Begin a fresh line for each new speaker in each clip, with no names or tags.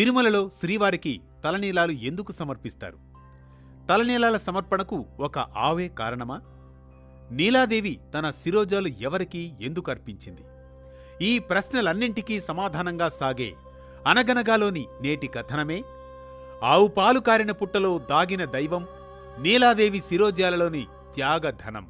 తిరుమలలో శ్రీవారికి తలనీలాలు ఎందుకు సమర్పిస్తారు? తలనీలాల సమర్పణకు ఒక ఆవే కారణమా? నీలాదేవి తన శిరోజాలు ఎవరికి ఎందుకు అర్పించింది? ఈ ప్రశ్నలన్నింటికీ సమాధానంగా సాగే అనగనగాలోని నేటి కథనమే ఆవు పాలు కారిన పుట్టలో దాగిన దైవం, నీలాదేవి శిరోజాలలోని త్యాగధనం.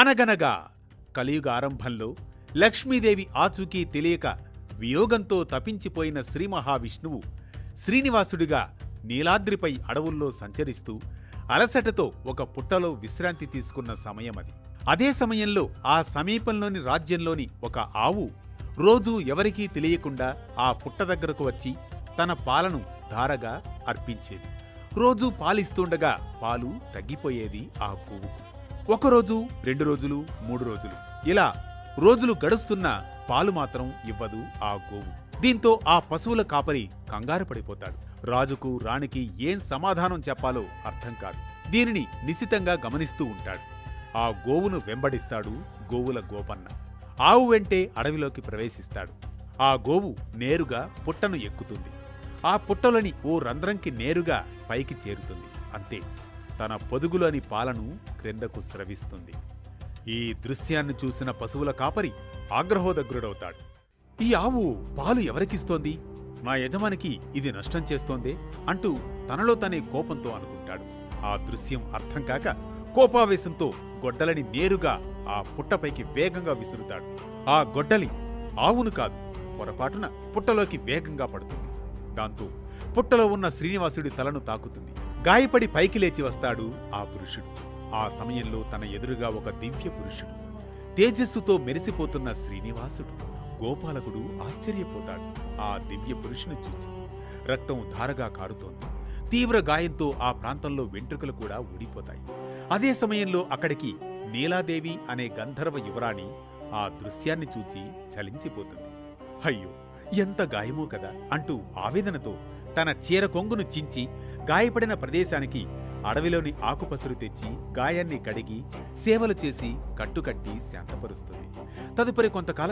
అనగనగా కలియుగ ఆరంభంలో లక్ష్మీదేవి ఆచూకీ తెలియక వియోగంతో తపించిపోయిన శ్రీ మహావిష్ణువు శ్రీనివాసుడిగా నీలాద్రిపై అడవుల్లో సంచరిస్తూ అలసటతో ఒక పుట్టలో విశ్రాంతి తీసుకున్న సమయమది. అదే సమయంలో ఆ సమీపంలోని రాజ్యంలోని ఒక ఆవు రోజూ ఎవరికీ తెలియకుండా ఆ పుట్ట దగ్గరకు వచ్చి తన పాలను ధారగా అర్పించేది. రోజూ పాలిస్తుండగా పాలు తగ్గిపోయేది ఆ గోవుకు. ఒకరోజు, 2 రోజులు, 3 రోజులు, ఇలా రోజులు గడుస్తున్నా పాలు మాత్రం ఇవ్వదు ఆ గోవు. దీంతో ఆ పశువుల కాపరి కంగారు పడిపోతాడు. రాజుకు, రాణికి ఏం సమాధానం చెప్పాలో అర్థం కాదు. దీనిని నిశితంగా గమనిస్తూ ఉంటాడు. ఆ గోవును వెంబడిస్తాడు గోవుల గోపన్న. ఆవు వెంటే అడవిలోకి ప్రవేశిస్తాడు. ఆ గోవు నేరుగా పుట్టను ఎక్కుతుంది. ఆ పుట్టలోని ఓ రంధ్రంకి నేరుగా పైకి చేరుతుంది. అంతే, తన పొదుగులోని పాలను క్రిందకు స్రవిస్తుంది. ఈ దృశ్యాన్ని చూసిన పశువుల కాపరి ఆగ్రహోదగ్రుడవుతాడు. ఈ ఆవు పాలు ఎవరికిస్తోంది? నా యజమానికి ఇది నష్టం చేస్తోందే అంటూ తనలో తనే కోపంతో అనుకుంటాడు. ఆ దృశ్యం అర్థం కాక కోపావేశంతో గొడ్డలని నేరుగా ఆ పుట్టపైకి వేగంగా విసురుతాడు. ఆ గొడ్డలి ఆవును కాదు, పొరపాటున పుట్టలోకి వేగంగా పడుతుంది. దాంతో పుట్టలో ఉన్న శ్రీనివాసుడి తలను తాకుతుంది. గాయపడి పైకి లేచి వస్తాడు ఆ పురుషుడు. ఆ సమయంలో తన ఎదురుగా ఒక దివ్య పురుషుడు. తేజస్సుతో మెరిసిపోతున్న శ్రీనివాసుడు. గోపాలకుడు ఆశ్చర్యపోతాడు ఆ దివ్య పురుషుని చూచి. రక్తం ధారగా కారుతోంది. తీవ్ర గాయంతో ఆ ప్రాంతంలో వెంట్రుకలు కూడా ఊడిపోతాయి. అదే సమయంలో అక్కడికి నీలాదేవి అనే గంధర్వ యువరాణి ఆ దృశ్యాన్ని చూచి చలించిపోతుంది. అయ్యో, ఎంత గాయమో కదా అంటూ ఆవేదనతో తన చీర కొంగును చించి గాయపడిన ప్రదేశానికి అడవిలోని ఆకుపసరు తెచ్చి గాయాన్ని కడిగి సేవలు చేసి కట్టుకట్టి శాంతపరుస్తుంది. తదుపరి కొంతకాలం